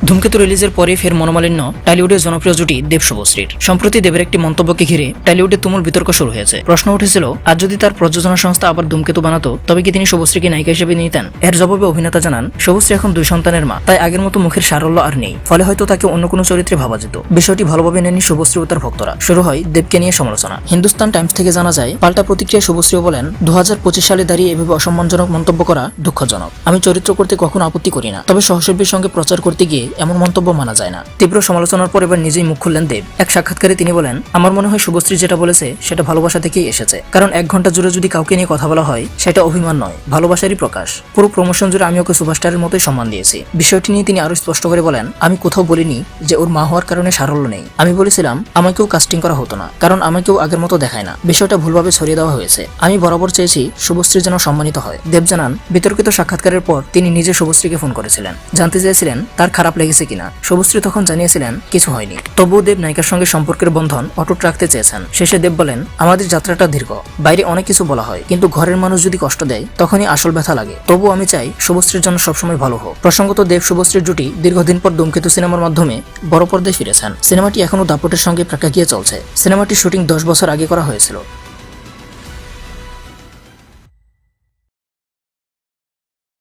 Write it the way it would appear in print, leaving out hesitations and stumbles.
ধূমকেতু রিলিজের পরে ফের মনোমালিন্য টলিউডের জনপ্রিয় জুটি দেব শুভশ্রীর। সম্প্রতি দেবের একটি মন্তব্যকে ঘিরে টলিউডে তুমুল বিতর্ক শুরু হয়েছে। প্রশ্ন উঠেছিল, আজ যদি তার প্রযোজনা সংস্থা আবার ধূমকেতু বানাতো তবে কি তিনি শুভশ্রীকে নায়িকা হিসেবে নিতেন? এর জবাবে অভিনেতা জানান, শুভশ্রী এখন 2 সন্তানের মা, তাই আগের মতো মুখের সারল্য আর নেই, ফলে হয়তো তাকে অন্য কোনো চরিত্রে ভাবা যেত। বিষয়টি ভালোভাবে নেননি শুভশ্রী ও তার ভক্তরা। শুরু হয় দেবকে নিয়ে সমালোচনা। হিন্দুস্তান টাইমস থেকে জানা যায়, পাল্টা প্রতিক্রিয়া শুভশ্রীও বলেন, 2025 সালে দাঁড়িয়ে এভাবে অসম্মানজনক মন্তব্য করা দুঃখজনক। আমি চরিত্র করতে কখনো আপত্তি করি না, তবে সহশিল্পীর সঙ্গে প্রচার করতে গিয়ে এমন মন্তব্য মানা যায় না। তীব্র সমালোচনার পর এবার নিজেই মুখ খুললেন দেব। এক সাক্ষাৎকারে তিনি বলেন, আমার মনে হয় শুভশ্রী যেটা বলেছে সেটা ভালোবাসা থেকেই এসেছে। কারণ 1 ঘন্টা জুড়ে যদি কাউকে নিয়ে কথা বলা হয় সেটা অভিমান নয়, ভালোবাসারই প্রকাশ। পুরো প্রমোশন জুড়ে আমি ওকে সুপারস্টারের মতোই সম্মান দিয়েছি। বিষয়টি নিয়ে তিনি আরো স্পষ্ট করে বলেন, আমি কোথাও বলিনি যে ওর মা হওয়ার কারণে সারল্য নেই। আমি বলেছিলাম আমাকেও কাস্টিং করা হতো না, কারণ আমাকেও আগের মতো দেখায় না। বিষয়টা ভুলভাবে ছড়িয়ে দেওয়া হয়েছে। আমি বরাবর চেয়েছি শুভশ্রী যেন সম্মানিত হয়। দেব জানান, বিতর্কিত সাক্ষাৎকারের পর তিনি নিজে শুভশ্রীকে ফোন করেছিলেন, জানতে চেয়েছিলেন তার খারাপ লেগেছে কিনা। শুভশ্রী তখন জানিয়েছিলেন কিছু হয়নি। তবুও দেব নায়িকার সঙ্গে সম্পর্কের বন্ধন অটুট রাখতে চেয়েছেন। শেষে দেব বলেন, আমাদের যাত্রাটা দীর্ঘ, বাইরে অনেক কিছু বলা হয়, কিন্তু ঘরের মানুষ যদি কষ্ট দেয় তখনই আসল ব্যথা লাগে। তবুও আমি চাই শুভশ্রীর জন্য সবসময় ভালো হোক। প্রসঙ্গত, দেব শুভশ্রীর জুটি দীর্ঘদিন পর ধূমকেতু সিনেমার মাধ্যমে বড় পর্দায় ফিরেছেন। সিনেমাটি এখনো দাপটের সঙ্গে প্রেক্ষাগৃহে চলছে। সিনেমাটির শুটিং 10 বছর আগে করা হয়েছিল।